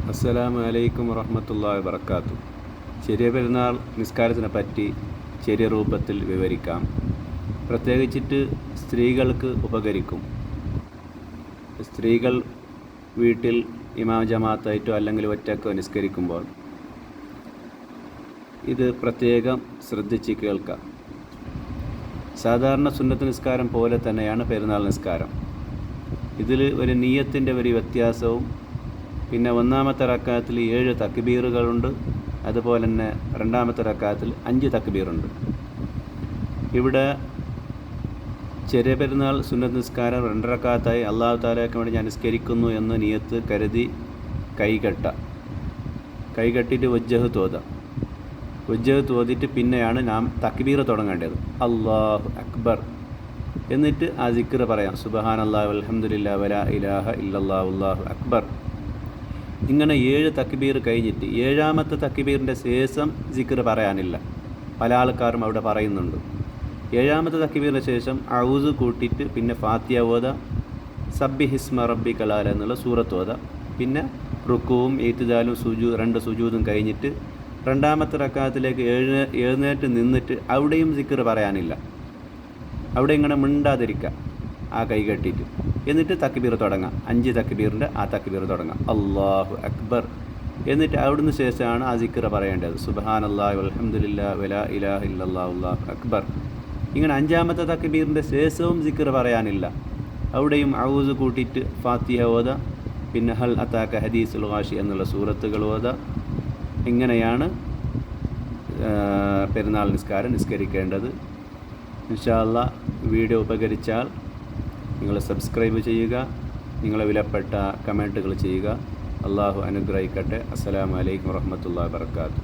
അസ്സലാമു അലൈക്കും വറഹ്മത്തുള്ളാഹി വബറകാതുഹു. ചെറിയ പെരുന്നാൾ നിസ്കാരത്തിനെ പറ്റി ചെറിയ രൂപത്തിൽ വിവരിക്കാം. പ്രത്യേകിച്ചിട്ട് സ്ത്രീകൾക്ക് ഉപകരിക്കും. സ്ത്രീകൾ വീട്ടിൽ ഇമാം ജമാഅത്തായിട്ടോ അല്ലെങ്കിൽ ഒറ്റക്കോ നിസ്കരിക്കുമ്പോൾ ഇത് പ്രത്യേകം ശ്രദ്ധിച്ച് കേൾക്കാം. സാധാരണ സുന്നത്ത് നിസ്കാരം പോലെ തന്നെയാണ് പെരുന്നാൾ നിസ്കാരം. ഇതിൽ ഒരു നിയ്യത്തിൻ്റെ ഒരു വ്യത്യാസവും, പിന്നെ ഒന്നാമത്തെ റക്അത്തിൽ 7 തക്ബീറുകളുണ്ട്, അതുപോലെ തന്നെ രണ്ടാമത്തെ റക്അത്തിൽ 5 തക്ബീറുണ്ട്. ഇവിടെ ചെറിയ പെരുന്നാൾ സുന്നത്ത് നിസ്കാരം 2 റക്അത്തായി അല്ലാഹു തആലയ്ക്ക് വേണ്ടി ഞാൻ നിസ്കരിക്കുന്നു എന്ന് നിയത്ത് കരുതി കൈകെട്ടിട്ട് വജ്ജഹ് തോതിട്ട് പിന്നെയാണ് നാം തക്ബീർ തുടങ്ങേണ്ടത്. അല്ലാഹു അക്ബർ എന്നിട്ട് ആ സിക്ർ പറയാം. സുബ്ഹാനല്ലാഹി വൽഹംദുലില്ലാഹി വലാ ഇലാഹ ഇല്ലല്ലാഹു അല്ലാഹു അക്ബർ. ഇങ്ങനെ 7 തക്ബീർ കഴിഞ്ഞിട്ട് 7ാമത്തെ തക്ബീറിൻ്റെ ശേഷം സിക്ർ പറയാനില്ല. പല ആൾക്കാരും അവിടെ പറയുന്നുണ്ട്. 7ാമത്തെ തക്ബീറിന് ശേഷം ഔദ് കൂട്ടിയിട്ട് പിന്നെ ഫാത്തിഹ ഓത, സബ്ബിഹിസ്മ റബ്ബിക്കൽ അഅ്ല എന്നുള്ള സൂറത്ത് ഓത, പിന്നെ റുക്കുവും ഇഅ്തിദാലും 2 സുജൂദും കഴിഞ്ഞിട്ട് 2ാമത്തെ റക്അത്തിലേക്ക് എഴുന്നേറ്റ് നിന്നിട്ട് അവിടെയും സിക്ർ പറയാനില്ല. അവിടെ ഇങ്ങനെ മിണ്ടാതിരിക്കുക, ആ കൈ കെട്ടിയിട്ട്. എന്നിട്ട് തക്ബീർ തുടങ്ങാം. 5 തക്ബീറിൻ്റെ ആ തക്ബീർ തുടങ്ങാം. അല്ലാഹു അക്ബർ. എന്നിട്ട് അവിടുന്ന് ശേഷമാണ് ആ സിക്ർ പറയേണ്ടത്. സുബ്ഹാനല്ലാഹി വൽഹംദുലില്ലാഹി വലാ ഇലാഹ ഇല്ലല്ലാഹു അല്ലാഹു അക്ബർ. ഇങ്ങനെ 5ാമത്തെ തക്ബീറിൻ്റെ ശേഷവും സിക്ർ പറയാനില്ല. അവിടെയും ഔദ് കൂട്ടിയിട്ട് ഫാത്തിഹ ഓത, പിന്നെ ഹൽ അതാക ഹദീസുൽ ഗാശി എന്നുള്ള സൂറത്തുകൾ ഓത. ഇങ്ങനെയാണ് പെരുന്നാൾ നിസ്കാരം നിസ്കരിക്കേണ്ടത്. ഇൻഷാ അല്ലാഹ് വീഡിയോ ഉപകരിച്ചാൽ നിങ്ങൾ സബ്സ്ക്രൈബ് ചെയ്യുക, നിങ്ങളെ വിലപ്പെട്ട കമൻറ്റുകൾ ചെയ്യുക. അള്ളാഹു അനുഗ്രഹിക്കട്ടെ. അസ്സലാമു അലൈക്കും വറഹ്മത്തുള്ളാഹി വബറകാതുഹു.